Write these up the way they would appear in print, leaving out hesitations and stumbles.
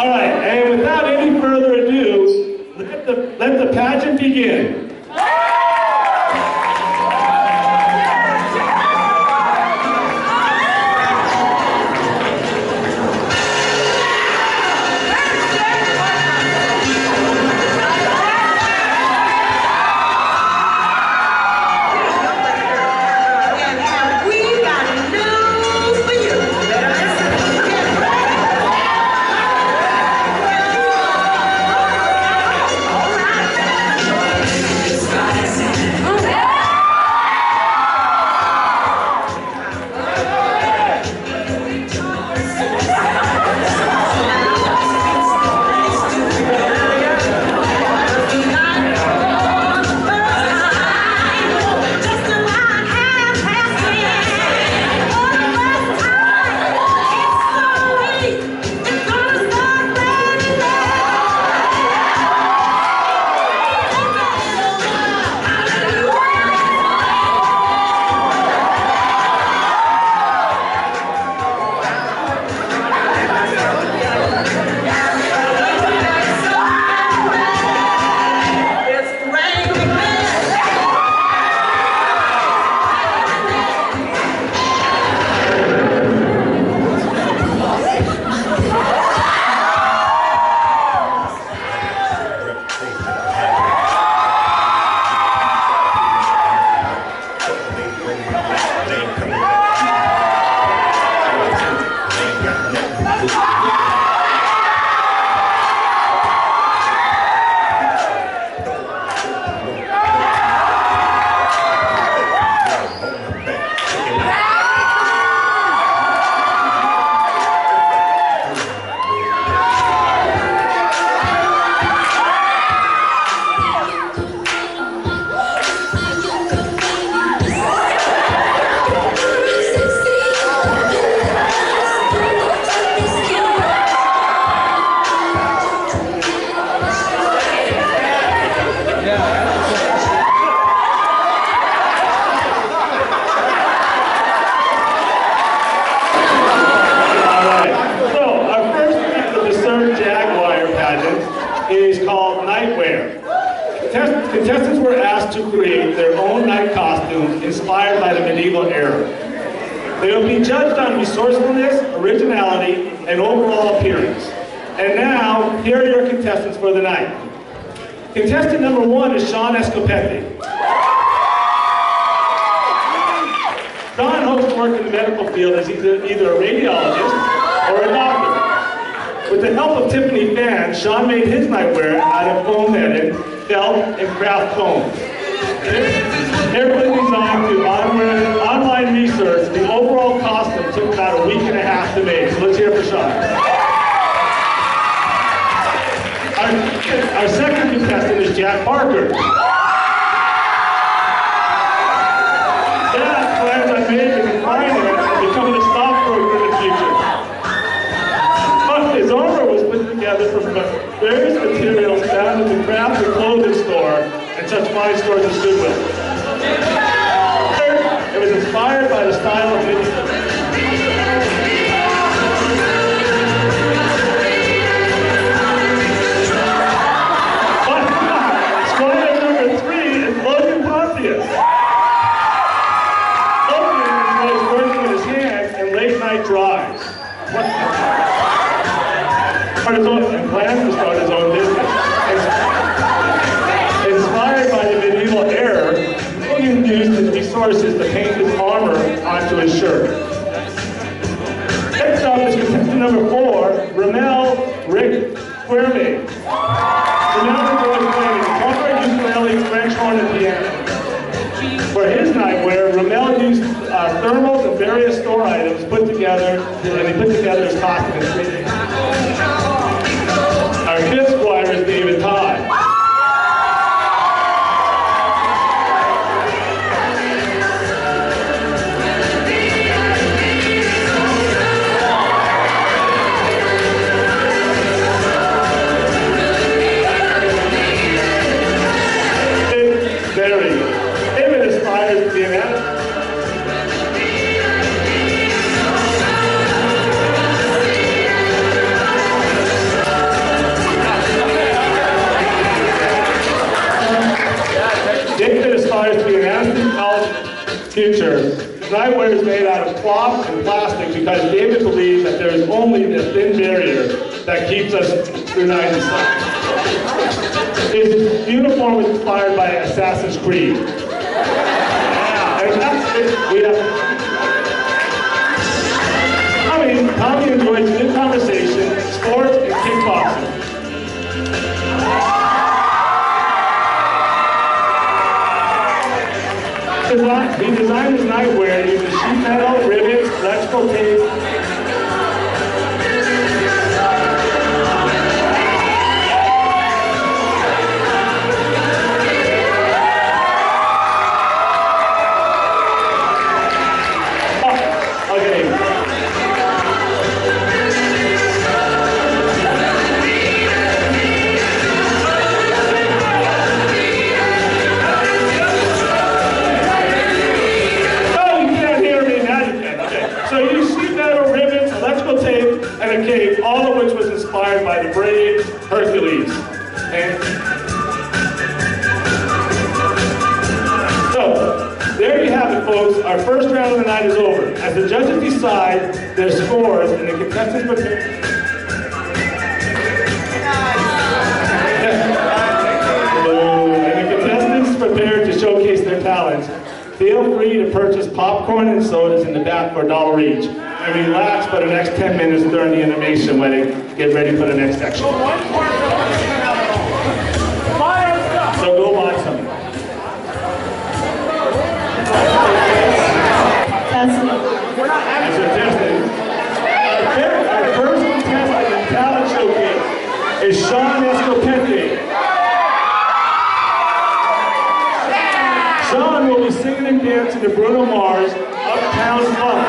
All right, and without any further ado, let the pageant begin. Contestants were asked to create their own night costumes inspired by the medieval era. They will be judged on resourcefulness, originality, and overall appearance. And now, here are your contestants for the night. Contestant number 1 is Sean Escopetti. Sean hopes to work in the medical field as either a radiologist or a doctor. With the help of Tiffany Fan, Sean made his nightwear out of foam netting, felt, and craft foam. Carefully designed through online research, the overall costume took about a week and a half to make. So let's hear it for Sean. Our second contestant is Jack Parker. Jack plans on making finance and becoming a stockbroker in the future. But his armor was put together from various materials found in the craft and clothing store and such fine stores as Goodwill. It was inspired by the style of medieval. Spoiler number 3 is Logan Pontius. Logan enjoys working with his hands and late night drives. And plans to start his own business. Inspired by the medieval era, Logan used his resources to paint his armor onto his shirt. Next up is contestant number 4, Ramel Rick Querme. Ramel enjoys playing guitar, ukulele, French horn, and piano. For his nightwear, Ramel used thermals and various store items put together, and he put together his costume in 3 days. Our 5th squire is David Todd. David aspires to be an actor. future, nightwear is made out of cloth and plastic because David believes that there is only the thin barrier that keeps us through night and sun. His uniform was inspired by Assassin's Creed. And that's it. Tommy enjoys good conversation, sports, and kickboxing. He designed his nightwear using sheet metal, rivets, electrical tape. All of which was inspired by the brave Hercules. And so, there you have it, folks. Our first round of the night is over. As the judges decide their scores and the contestants prepare to showcase their talents, feel free to purchase popcorn and sodas in the back for $1 each. And relax for the next 10 minutes during the animation when they get ready for the next section. So go buy some. As a contestant, our first contestant in talent showcase is Sean Escopente. Sean will be singing and dancing to Bruno Mars' Uptown Funk.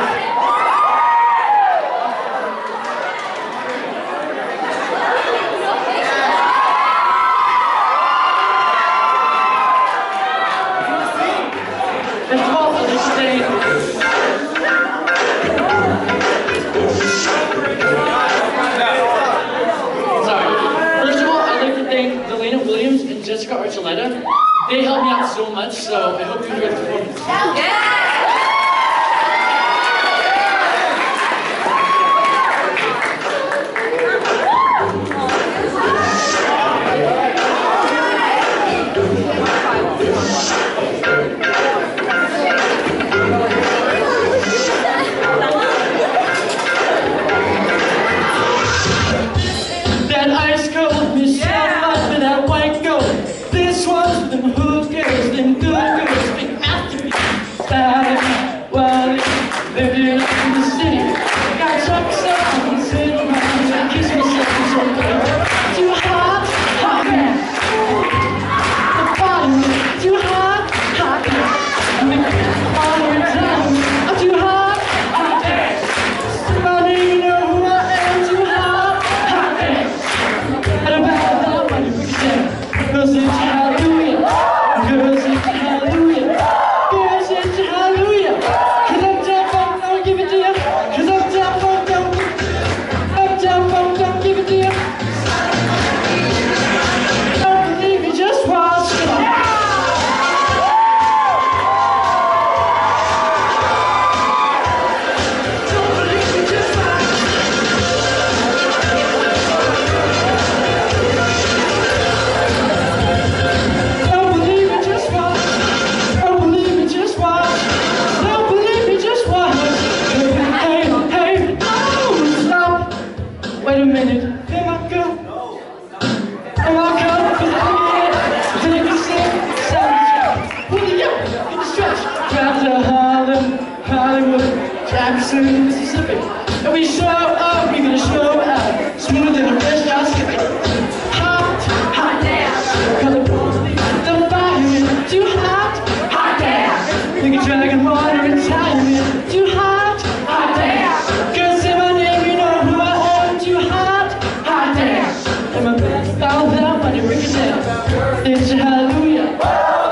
They helped me out so much, so I hope you enjoy the performance. Yeah! That ice cold, Miss Southlight, and that white gold. This one's for them hood girls, them good girls, big masterpieces. Styling, wilding, living up in the city. Got trucks up and sitting around and kiss myself in some way. Too hot, hot man. The bottom, too hot, hot man. Make it all the time. I'm too hot, hot man. Somebody know who I am, too hot, hot man. And I'm back without money, we can say. Girls into hallelujah, girls into hallelujah, girls into hallelujah. Cause I'm down, don't give it to you. Cause I'm down, don't give it to you. Don't believe me, just watch. Don't believe me, just watch. Wait a minute, here I go. Oh, I'll go, cause I'm here. Take a sip, pull it up, in the stretch. Drive to Harlem, Hollywood, Jackson, Mississippi. And we show up, we're gonna show out. Smooth in the fresh out skipping. Hot, hot dance. Color, the fireman, too hot, hot dance. We can drag and water and time it. Too hot, hot dance. Girls say my name, you know who I am. Too hot, hot dance. And my best style down, money break it down. It's a hallelujah.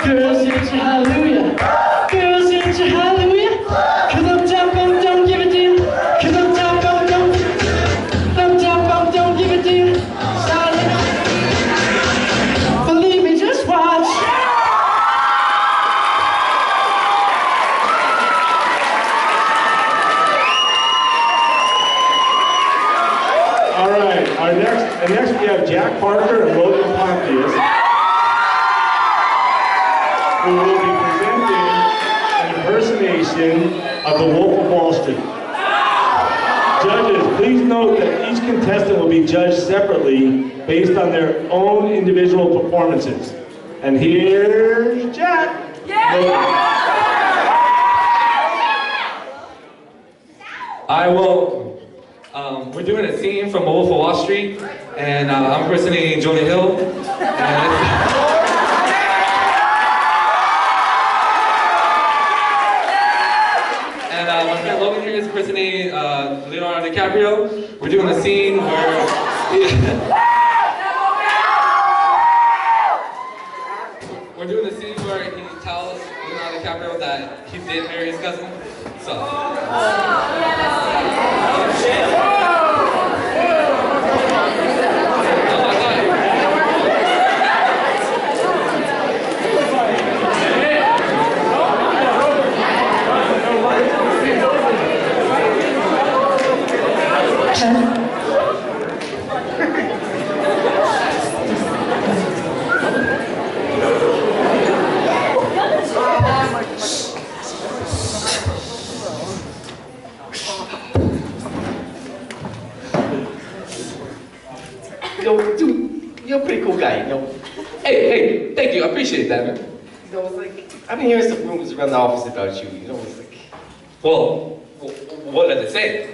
Girls, it's a hallelujah. Girls, it's a hallelujah. Cause I'm down, don't give it to you. Cause I'm down, don't give it to you. Next we have Jack Parker and Logan Pontius, who will be presenting an impersonation of the Wolf of Wall Street. Judges, please note that each contestant will be judged separately based on their own individual performances. And here's Jack. We're doing a scene from Wolf of Wall Street, and I'm impersonating Jonah Hill. And my friend Logan here is impersonating Leonardo DiCaprio. We're doing a scene where we're doing a scene where he tells Leonardo DiCaprio that he did marry his cousin. Dude, you're a pretty cool guy, Hey, thank you. I appreciate that, man. It's like, I've been hearing some rumors around the office about you, it's like... Well, what did it say?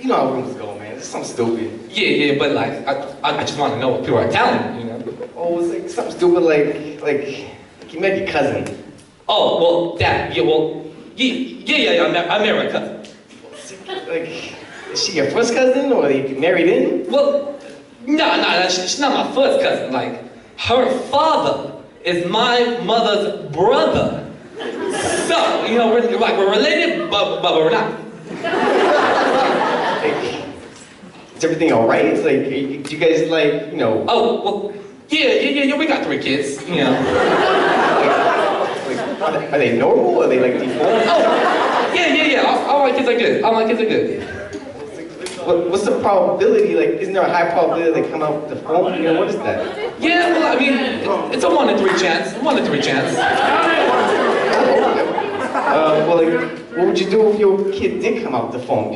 You know how rumors go, man. It's something stupid. Yeah, but like, I just want to know what people are telling me, Oh, it's like something stupid like you met your cousin. Oh, well, that, yeah, I married my cousin. Like, is she your first cousin, or you married in? Well, no, she's not my first cousin. Like, her father is my mother's brother. So, we're related, but we're not. Like, is everything all right? It's like, do you guys Oh, well, yeah, we got 3 kids, Are they normal? Are they like deformed? Oh, yeah. All my kids are good. What's the probability? Like, isn't there a high probability they come out deformed? What is that? Yeah, well, I mean, it's a 1 in 3 chance. 1 in 3 chance. What would you do if your kid did come out deformed?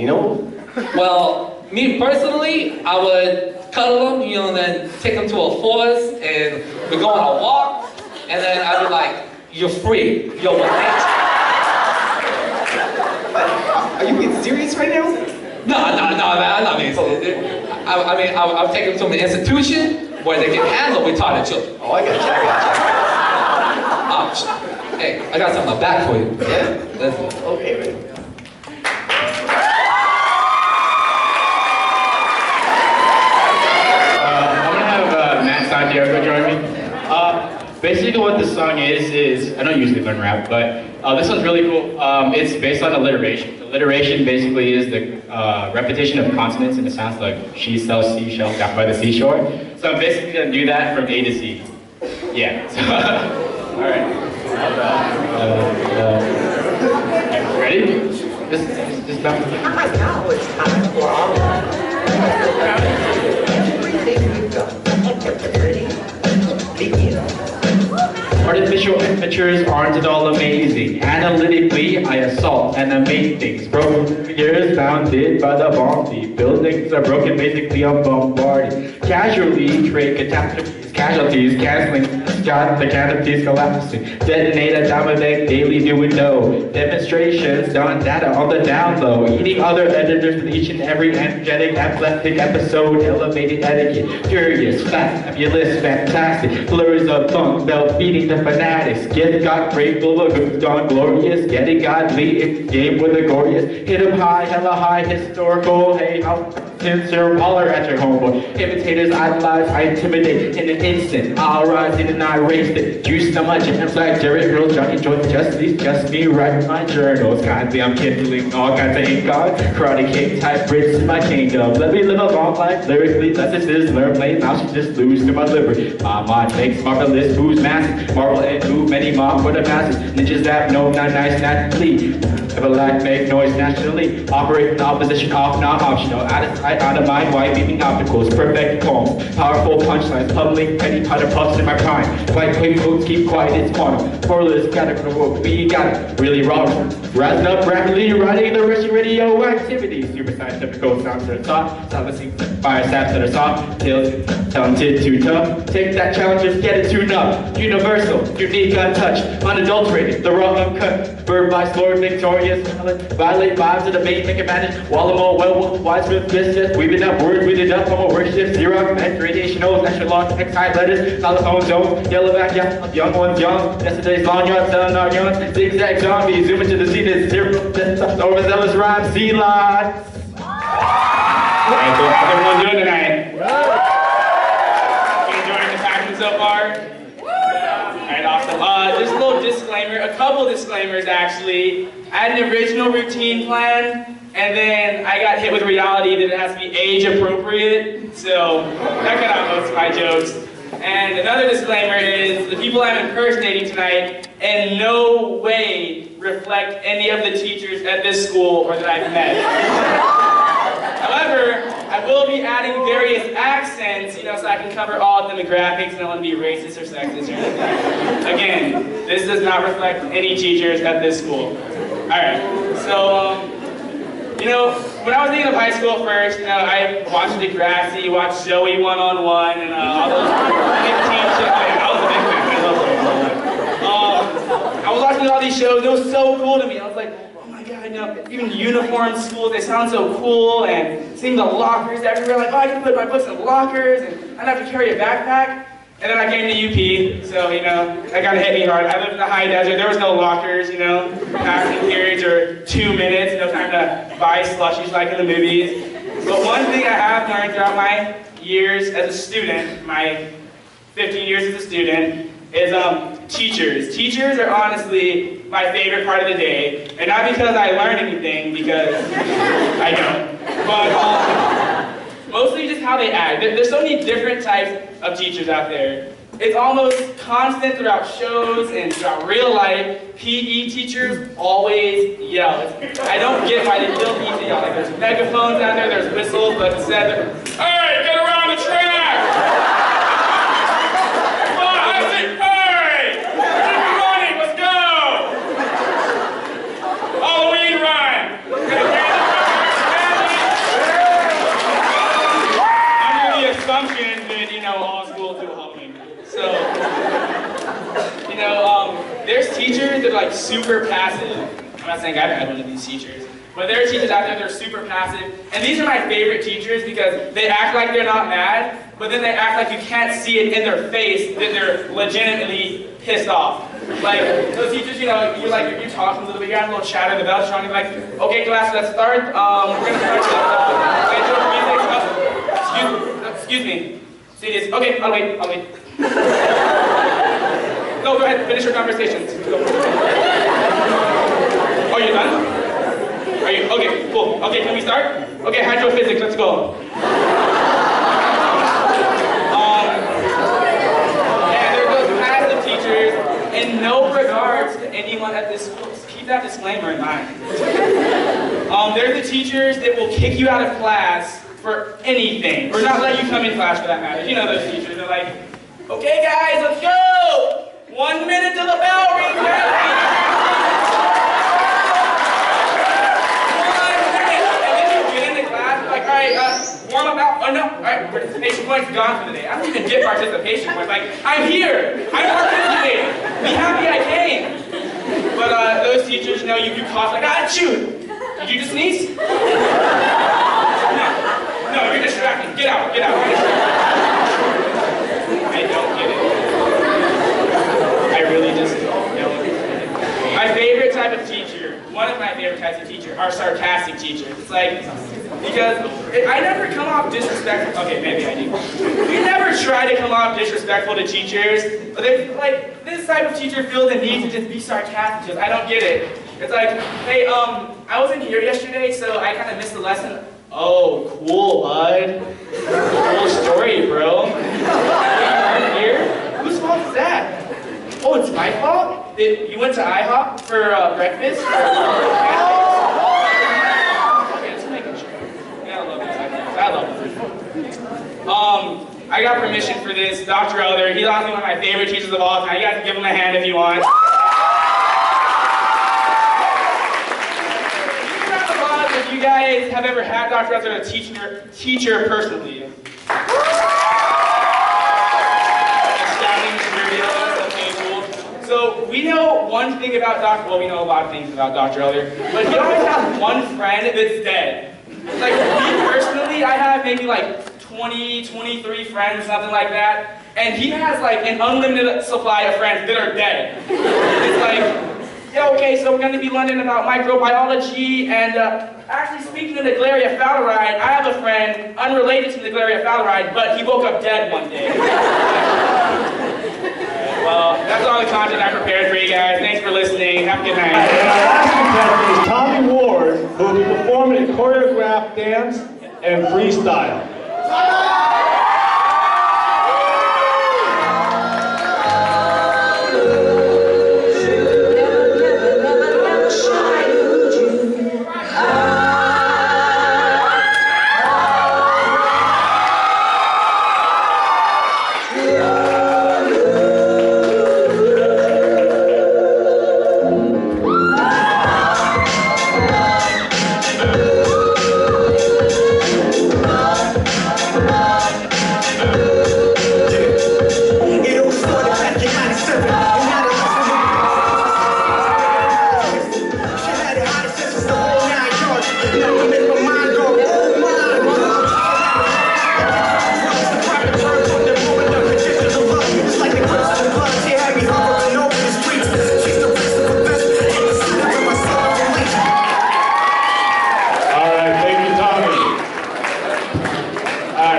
Well, me personally, I would cuddle them, and then take them to a forest, and we go on a walk, and then I'd be like, "You're free. You're with nature." Are you being serious right now? No, man, I'm not being serious. I'll take them to an institution where they get handled retarded children. Oh, I got you. Hey, I got something back for you. Yeah? Let's go. Okay, man. I'm gonna have Matt Santiago join me. Basically what the song is, I don't usually learn rap, but this one's really cool. It's based on alliteration. Alliteration basically is the repetition of consonants, and it sounds like she sells seashells down by the seashore. So I'm basically gonna do that from A to Z. Yeah, so, all right. Ready? Just bounce. Now it's time for our everything you've got. Ready? Begin. Artificial amateurs aren't at all amazing. Analytically, I assault and I make things. Broken years bounded by the bounty. Buildings are broken, basically I'm bombarded. Casually trade catastrophes, casualties, canceling. Got the canopies collapsing. Detonate a Dominic daily doing no. Demonstrations, done data on the down low. Eating other editors with each and every energetic, athletic episode. Elevated etiquette. Curious, fabulous, fantastic. Flurries of funk, belt beating the fanatics. Get got grateful, goofed on glorious. Getting godly, it's game with the glorious. Hit 'em high, hella high, historical. Hey, how sincere, holler at your homeboy. Imitators idolize, I intimidate in an instant. I'll rise in and I race it. Juice so much, I'm like Jerry Girls, Johnny Joyce, just me writing my journals. Kindly, I'm kindling all kinds of ink on. Karate King type Brits in my kingdom. Let me live a long life, lyrically, learn, play, mouse, just lose to my liver. My mind makes marvelous moves, massive, marvel and move many petty mob for the masses. Ninjas that know not nice, not clean. Never lack, make noise naturally. Operate in opposition, off, not optional. Out of sight, out of mind, why beating obstacles? Perfect poems, powerful punchlines, public, petty powder puffs in my prime. Like quick quotes, keep quiet, it's quantum. Spoilers, gotta provoke, we got it. Really raw. Rising up rapidly, riding the Russian radioactivity. Super scientific sounds that are soft, silencing fire saps that are soft. Tales talented, too tough. Take that challenge, just get it tuned up. Universal, unique, untouched, unadulterated, the raw, uncut. Bird by Lord, victorious, violate vibes of the main, make it manage. Wallamo, well, wise with business, weaving up words, weeded up, homo worship, zero, and radiationals, extra long, text high letters, xylophone zones, yellow back, yeah, young ones young, yesterday's long yard, selling our young, zigzag zombie, zoom into the zenith, zero, overzealous rhyme, Z-lots. Alright, so how's everyone doing tonight? You enjoying the passion so far? Alright, awesome. Just a little disclaimer, a couple disclaimers actually. I had an original routine plan, and then I got hit with reality that it has to be age appropriate, so that cut out most of my jokes. And another disclaimer is the people I'm impersonating tonight in no way reflect any of the teachers at this school or that I've met. However, I will be adding various accents, so I can cover all demographics and I don't want to be racist or sexist or anything. Again, this does not reflect any teachers at this school. Alright, so, when I was thinking of high school first, I watched Degrassi, watched Joey One-on-One, and all those 15 shows. I was a big fan. I love those. I was watching all these shows. It was so cool to me. I was like, oh my god, even uniform schools, they sound so cool, and seeing the lockers everywhere, like, oh, I can put my books in lockers, and I don't have to carry a backpack. And then I came to UP, so, that kind of hit me hard. I lived in the high desert. There was no lockers, passing periods or 2 minutes, no time to buy slushies like in the movies. But one thing I have learned throughout my years as a student, my 15 years as a student, is teachers. Teachers are honestly my favorite part of the day. And not because I learned anything, because I don't. But mostly just how they act. There's so many different types of teachers out there. It's almost constant throughout shows and throughout real life. PE teachers always yell. I don't get why they still need to yell. Like there's megaphones out there, there's whistles, but instead they're, hey, get around the track! Come on, I said, hey! Keep running, let's go! Halloween run! Under the assumption that, all schools do Halloween. So, there's teachers that are like super passive. I'm not saying I've had one of these teachers, but there are teachers out there that are super passive. And these are my favorite teachers because they act like they're not mad, but then they act like you can't see it in their face that they're legitimately pissed off. Like, those teachers, you're talking a little bit, you're having a little chat in the bell, trying to be like, okay class, let's start. We're gonna start excuse me. See this? Okay, I'll wait. No, go ahead, finish your conversations. Go. Oh, you're done? Are you? Okay, cool. Okay, can we start? Okay, hydrophysics, let's go. And there are those passive teachers, in no regards to anyone at this school. Just keep that disclaimer in mind. They're the teachers that will kick you out of class for anything, or not let you come in class for that matter. You know those teachers, they're like, okay guys, let's go! 1 minute till the bell rings, 1 minute! And then you get into class, like, alright, warm up out, oh no, alright, participation points gone for the day. I don't even get participation points, like, I'm here, I'm participating, be happy I came. But those teachers, you cough like, shoot, did you just sneeze? No, you're distracting. Get out. I don't get it. I really just don't. My favorite type of teacher, one of my favorite types of teachers, are sarcastic teachers. It's like, because I never come off disrespectful. Okay, maybe I do. You never try to come off disrespectful to teachers, but like this type of teacher feels the need to just be sarcastic. Just, I don't get it. It's like, hey, I wasn't here yesterday, so I kind of missed the lesson. Oh, cool, bud. Cool story, bro. You weren't here? Whose fault is that? Oh, it's my fault? went to IHOP for breakfast. Okay, just making sure. Yeah, I love these IHOPs. I love them. I got permission for this. Dr. Elder, he's honestly one of my favorite teachers of all time. You guys can give him a hand if you want. If you guys have ever had Dr. Elder as a teacher personally. Astounding trivia. Okay, cool. So we know one thing about Dr. Well, we know a lot of things about Dr. Elder, but he always has one friend that's dead. Like me personally, I have maybe like 20, 23 friends, something like that, and he has like an unlimited supply of friends that are dead. It's like, yeah, okay, so we're going to be learning about microbiology, and actually speaking of Naegleria fowleri, I have a friend unrelated to Naegleria fowleri, but he woke up dead one day. Well, that's all the content I prepared for you guys. Thanks for listening. Have a good night. And our last contestant is Tommy Ward, who will be performing a choreographed dance and freestyle.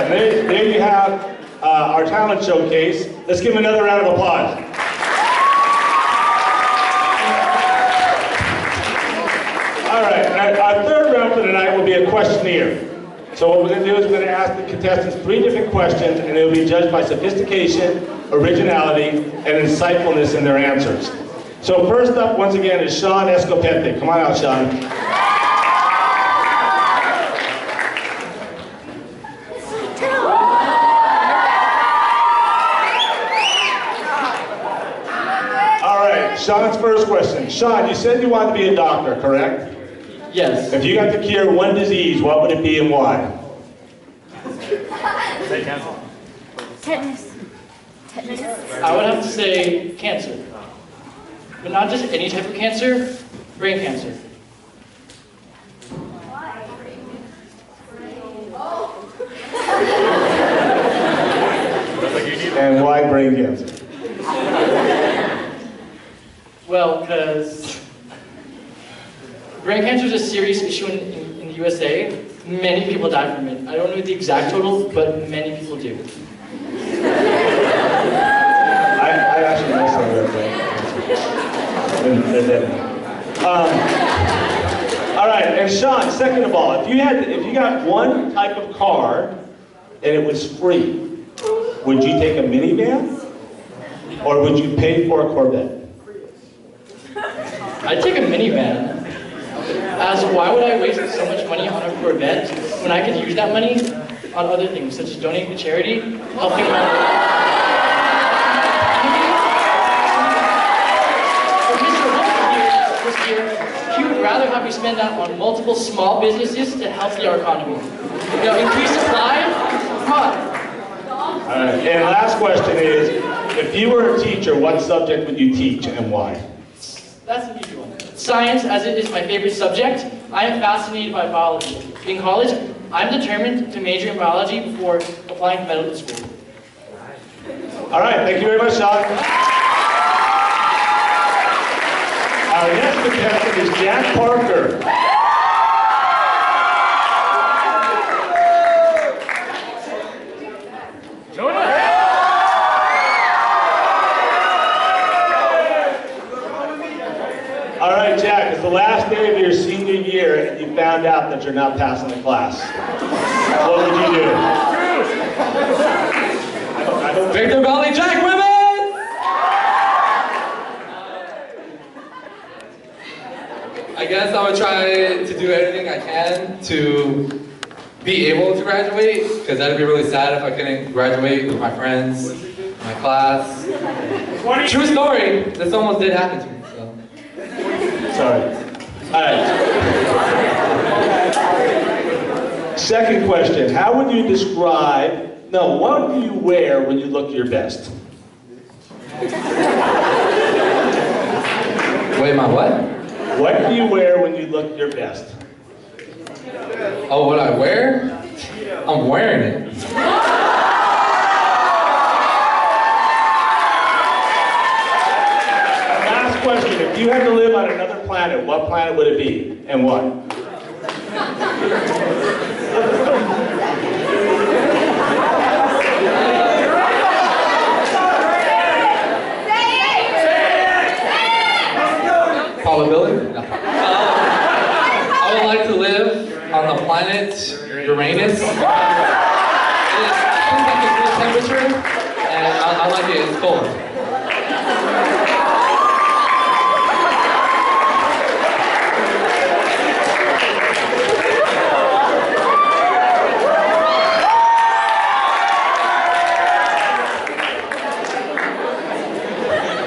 There you have our talent showcase. Let's give him another round of applause. All right, our third round for tonight will be a questionnaire. So what we're going to do is we're going to ask the contestants 3 different questions, and they'll be judged by sophistication, originality, and insightfulness in their answers. So first up, once again, is Sean Escopete. Come on out, Sean. Sean's first question. Sean, you said you wanted to be a doctor, correct? Yes. If you got to cure one disease, what would it be and why? Tetanus. I would have to say cancer. But not just any type of cancer, brain cancer. And why brain cancer? Well, because brain cancer is a serious issue in the USA. Many people die from it. I don't know the exact total, but many people do. I actually know some of that. All right, and Sean, second of all, if you got one type of car and it was free, would you take a minivan or would you pay for a Corvette? I'd take a minivan. As why would I waste so much money on a Corvette when I could use that money on other things, such as donating to charity, helping out. This year, he would rather have me spend that on multiple small businesses to help our economy. You know, increase supply, product. All right, and last question is, if you were a teacher, what subject would you teach and why? That's an easy one. Science, as it is my favorite subject. I am fascinated by biology. In college, I'm determined to major in biology before applying to medical school. All right, thank you very much, Sean. Our next contestant is Jack Parker. All right, Jack, it's the last day of your senior year and you found out that you're not passing the class. What would you do? Victor Valley Jack women! gonna try to do everything I can to be able to graduate, because that'd be really sad if I couldn't graduate with my friends, my class. True story, this almost did happen to me, so. Sorry. All right. Second question, how would you describe, no, what do you wear when you look your best? Wait, my what? What do you wear when you look your best? Oh, what I wear? I'm wearing it. Last question, if you had to live on another planet, what planet would it be, and what? Probability? No. I would like to live on the planet Uranus. It seems like a cool temperature, and I like it. It's cold.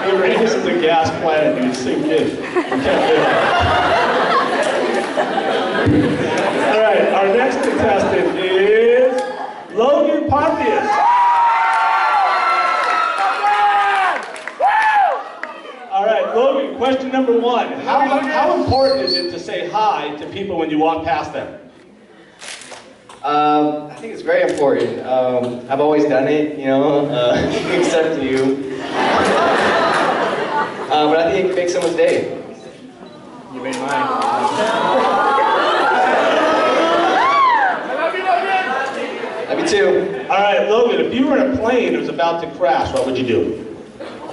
Uranus is a gas planet, dude. Sink in. You can't live there. All right, our next contestant is Logan Pontius. All right, Logan, question number one. How important is it to say hi to people when you walk past them? I think it's very important. I've always done it, you know, except you. But I think it can make someone's day. You made mine. Love you too. All right, Logan, if you were in a plane that was about to crash, what would you do?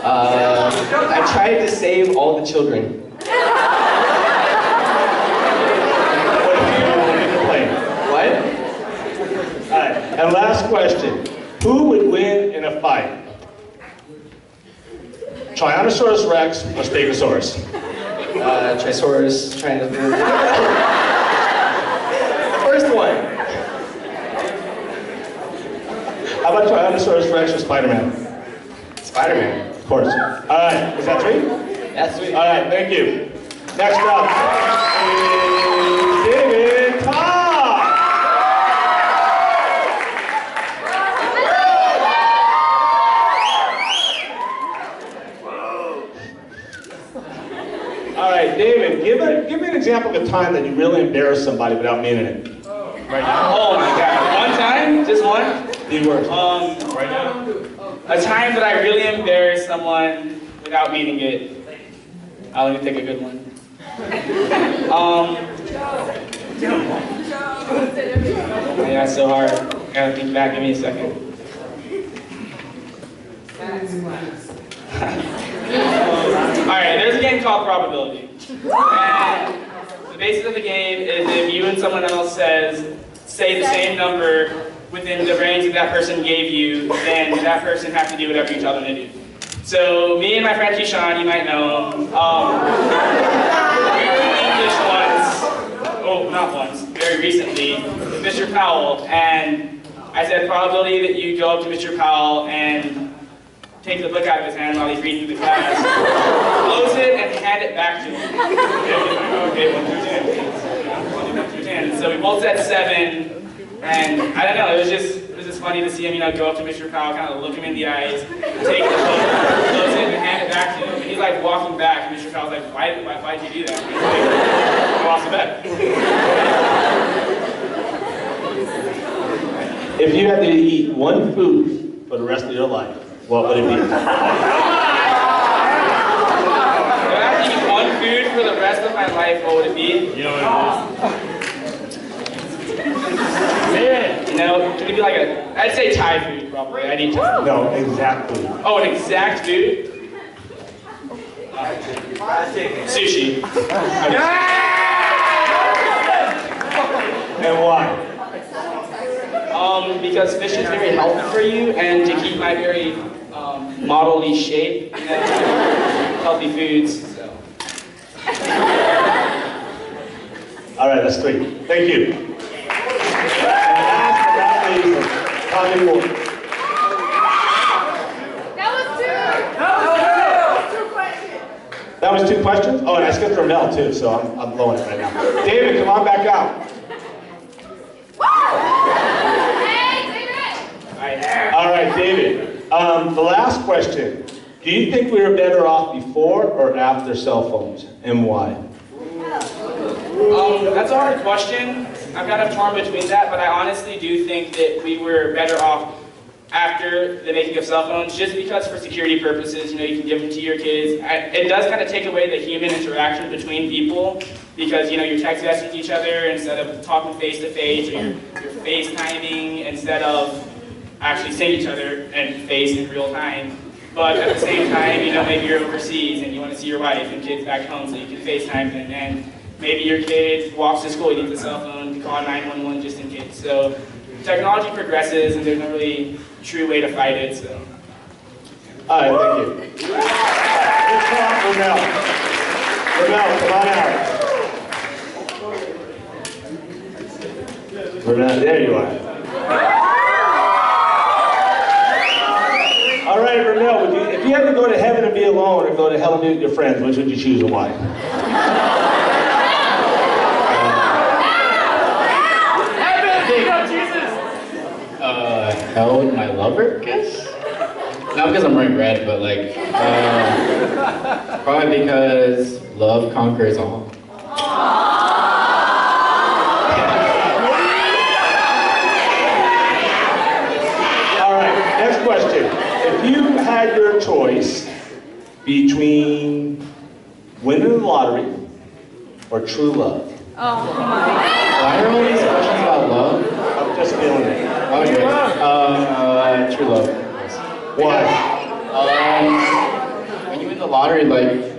I tried to save all the children. What if you were in the plane? What? All right, and last question. Who would win in a fight? Tyrannosaurus Rex or Stegosaurus? Trisaurus trying to... The first one. How about Tyrannosaurus Rex or Spider-Man? Spider-Man. Of course. All right, is that three? That's sweet. All right, thank you. Next up is David Todd. All right, David, give me an example of a time that you really embarrassed somebody without meaning it. Right now. Oh my god. One time? Just one? The worst. Right now. A time that I really embarrassed someone without meaning it. Let me pick a good one. Yeah, it's so hard. I gotta think back. Give me a second. Alright, there's a game called Probability. And the basis of the game is if you and someone else say the same number within the range that person gave you, then that person has to do whatever you tell them to do. So me and my friend Keyshawn, you might know him, English once, oh not once, very recently, with Mr. Powell, and I said probability that you go up to Mr. Powell and take the book out of his hand while he's reading through the class, close it and hand it back to him. Okay, 1 through 10. 1 through 10. So we both said 7. And I don't know, it was just funny to see him, go up to Mr. Powell, kind of look him in the eyes, take the book, close it, and hand it back to him. And he's like walking back, and Mr. Powell's like, why'd you do that? He's like, I lost the bet. If you had to eat one food for the rest of your life, what would it be? If I had to eat one food for the rest of my life, what would it be? You know what Can it be like I'd say Thai food probably. I'd eat Thai. No, exactly. Oh, an exact food? Sushi. And why? Because fish is very healthy for you, and to keep my very modelly shape, healthy foods. So. All right, that's 3. Thank you. And last but not least, Tommy Ward. That was 2 questions? Oh, and I skipped Ramel too, so I'm blowing it right now. David, come on back out. All right, David. The last question. Do you think we were better off before or after cell phones, and why? That's a hard question. I'm kind of torn between that, but I honestly do think that we were better off after the making of cell phones, just because for security purposes, you can give them to your kids. It does kind of take away the human interaction between people, because you're text messaging each other instead of talking face to face, or you're FaceTiming instead of actually seeing each other and face in real time. But at the same time, maybe you're overseas and you want to see your wife and kids back home, so you can FaceTime them. And maybe your kid walks to school, you need a cell phone to call 911 just in case. So technology progresses, and there's no really true way to fight it. So. All right, thank you. Let's call Ramel. Ramel, come on out. Ramel, there you are. All right, Ramel, if you had to go to heaven and be alone, or go to hell and be with your friends, which would you choose and why? Hell with my lover, I guess? Not because I'm wearing red, but probably because love conquers all. All right, next question. If you had your choice between winning the lottery or true love? Why are all these questions about love? I'm just feeling it. Okay. True love. Why? When you win the lottery,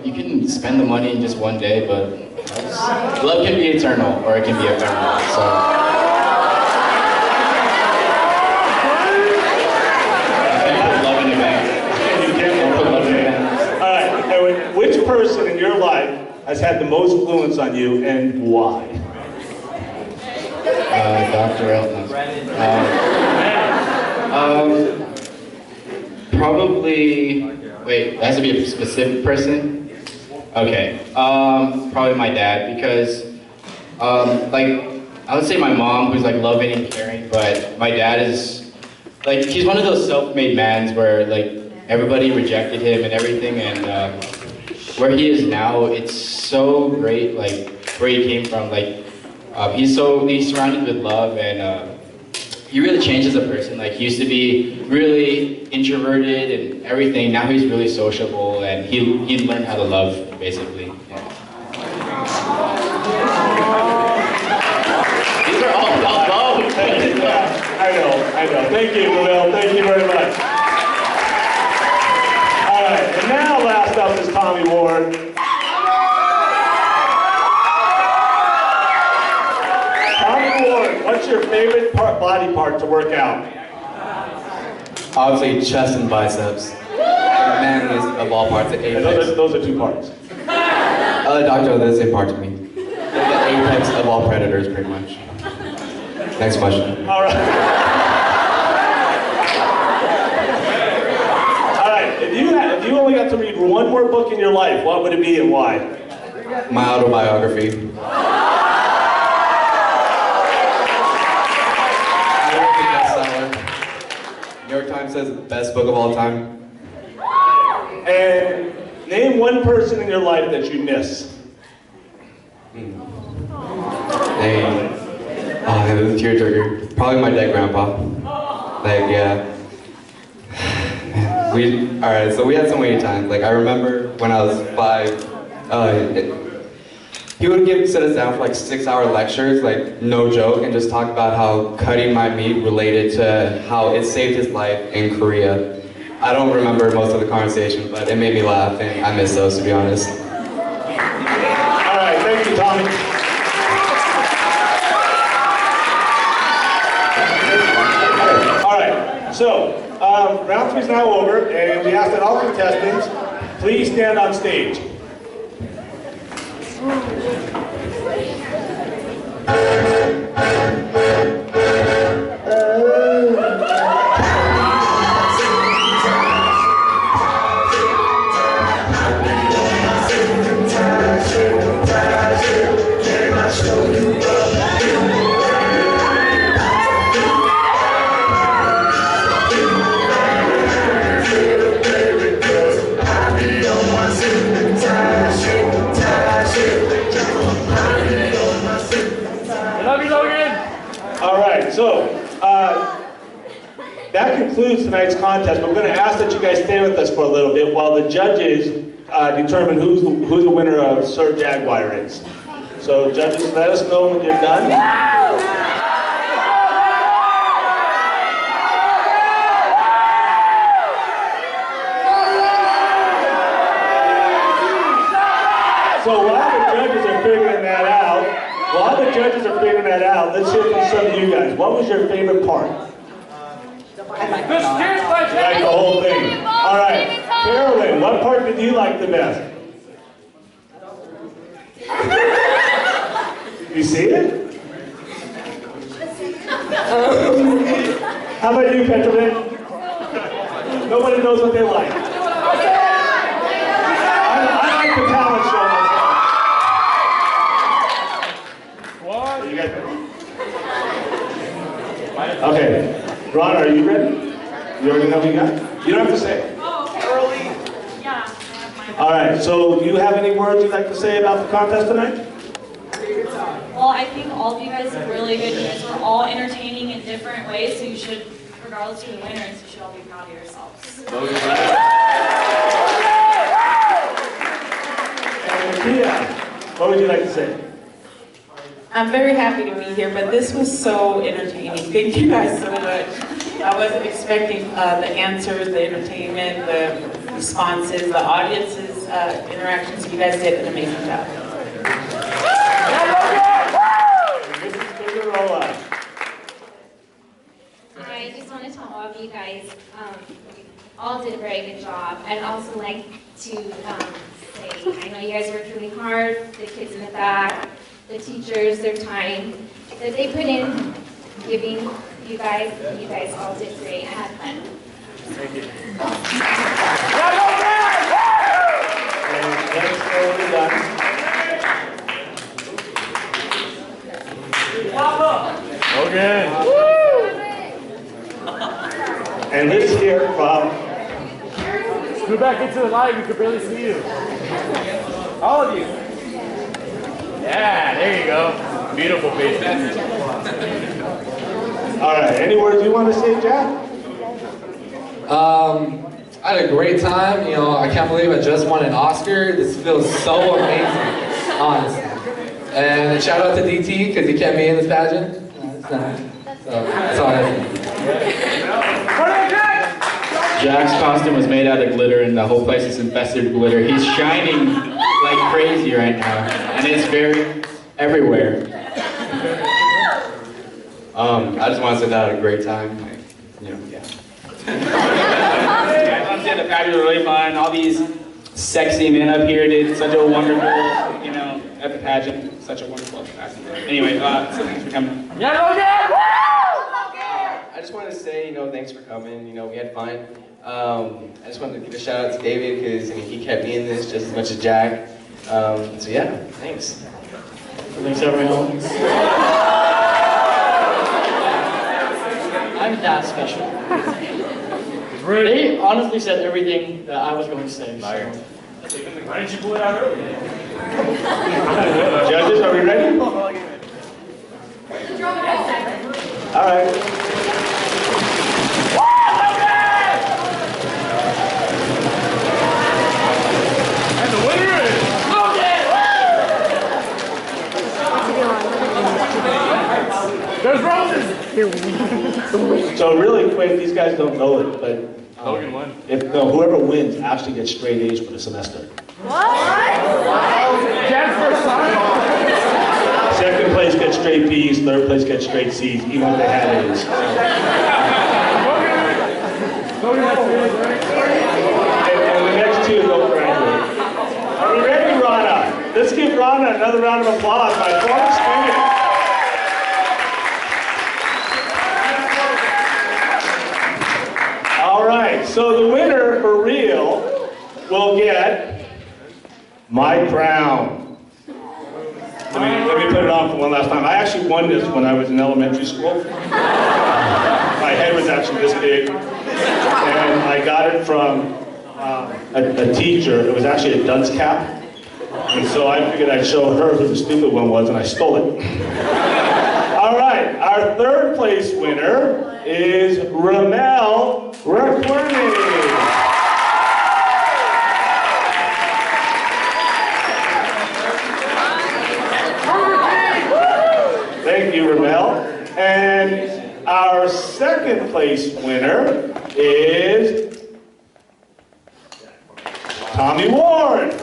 you can spend the money in just one day, but love can be eternal, or it can be ephemeral. So. All right, which person in your life has had the most influence on you, and why? Dr. Elton. Probably, wait, it has to be a specific person? Okay, probably my dad, because, I would say my mom, who's loving and caring, but my dad is, he's one of those self-made mans where, everybody rejected him and everything, and where he is now, it's so great, where he came from, he's surrounded with love, and he really changed as a person. He used to be really introverted and everything. Now he's really sociable, and he learned how to love, basically. Yeah. These are all about love. I know. Thank you, Ramel. Thank you very much. All right, and now last up is Tommy Ward. What's your favorite body part to work out? Obviously, chest and biceps. The manliest of all parts, the apex. Those are 2 parts. Doctor, they're the same part to me. They're the apex of all predators, pretty much. Next question. All right. All right. If you only got to read one more book in your life, what would it be and why? My autobiography. New York Times says best book of all time. And name one person in your life that you miss. Name. Oh, it was a tearjerker. Probably my dead grandpa. Yeah. Alright, so we had so many times. I remember when I was 5, he would sit us down for 6-hour lectures, no joke, and just talk about how cutting my meat related to how it saved his life in Korea. I don't remember most of the conversation, but it made me laugh, and I miss those, to be honest. All right, thank you, Tommy. All right, so round 3 is now over, and we ask that all contestants please stand on stage. That concludes tonight's contest. We're going to ask that you guys stay with us for a little bit while the judges determine who the winner of Sir Jaguar is. So judges, let us know when you're done. So while the judges are figuring that out, let's hear from some of you guys. What was your favorite part? Like the whole thing. All right, Carolyn, what part did you like the best? You see it? How about you, Petrovic? Nobody knows what they like. I like the talent show myself. You guys ready? Okay. Ron, are you ready? You already know what you got? You don't have to say it. Oh, okay. Early. Yeah. All right, so do you have any words you'd like to say about the contest tonight? Well, I think all of you guys are really good. You guys were all entertaining in different ways, so you should, regardless of the winners, you should all be proud of yourselves. And Kia, what would you like to say? I'm very happy to be here, but this was so entertaining. Thank you guys so much. I wasn't expecting the answers, the entertainment, the responses, the audience's interactions. You guys did an amazing job. I just want to tell all of you guys, all did a very good job. I'd also like to say, I know you guys worked really hard, the kids in the back, the teachers, their time that they put in giving you guys all did great. I had fun. Thank you. Okay. And this here from... Go back into the light, we could barely see you. All of you. Yeah, there you go. Beautiful face. All right, any words you want to say, Jack? I had a great time. You know, I can't believe I just won an Oscar. This feels so amazing, honestly. And shout out to DT, because he kept me in this pageant. So, that's all I have. Jack's costume was made out of glitter and the whole place is infested with glitter. He's shining like crazy right now. And it's very everywhere. I just want to say that I had a great time. Yeah. The pageant was really fun. All these sexy men up here did such a wonderful, at the pageant. Such a wonderful pageant. Anyway, so thanks for coming. I just wanted to say, thanks for coming. We had fun. I just wanted to give a shout out to David because he kept me in this just as much as Jack. So yeah, thanks. Thanks everyone. I'm that special. They honestly said everything that I was going to say. So. Why didn't you pull it out earlier? Judges, are we ready? All right. And the winner is... There's roses! So really quick, these guys don't know it, but Logan won. whoever wins actually gets straight A's for the semester. Second place gets straight B's, third place gets straight C's, even if they had A's. And the next two don't graduate. Are we ready, Rana? Let's give Rana another round of applause, my former student. right, so the winner for real will get my crown. Let me put it on for one last time. I actually won this when I was in elementary school. My head was actually this big, and I got it from a teacher. It was actually a dunce cap. And so I figured I'd show her who the stupid one was, and I stole it. All right, our third place winner is Ramel Requerny. Thank you, Ramel. And our second place winner is Tommy Ward.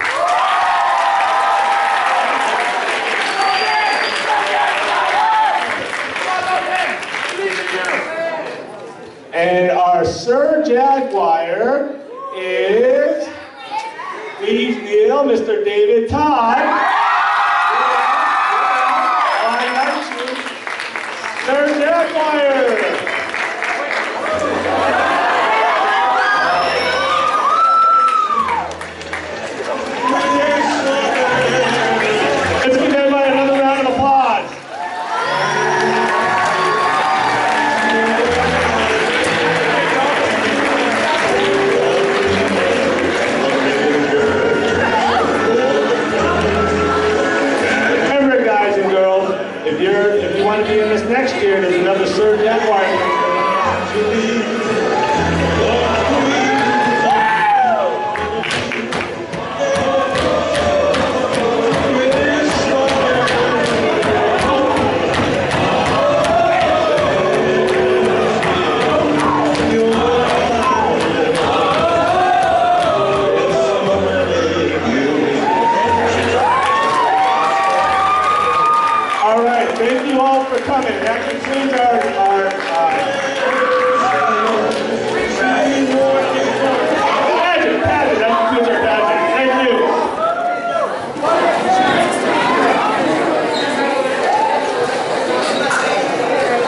And our Sir Jaguar is, please kneel, Mr. David Todd. Sir Jaguar. Let's give everybody another round of applause. Remember, guys and girls, if you want to be in this next year, there's another Sir Jaguar. All right, thank you all for coming. That concludes our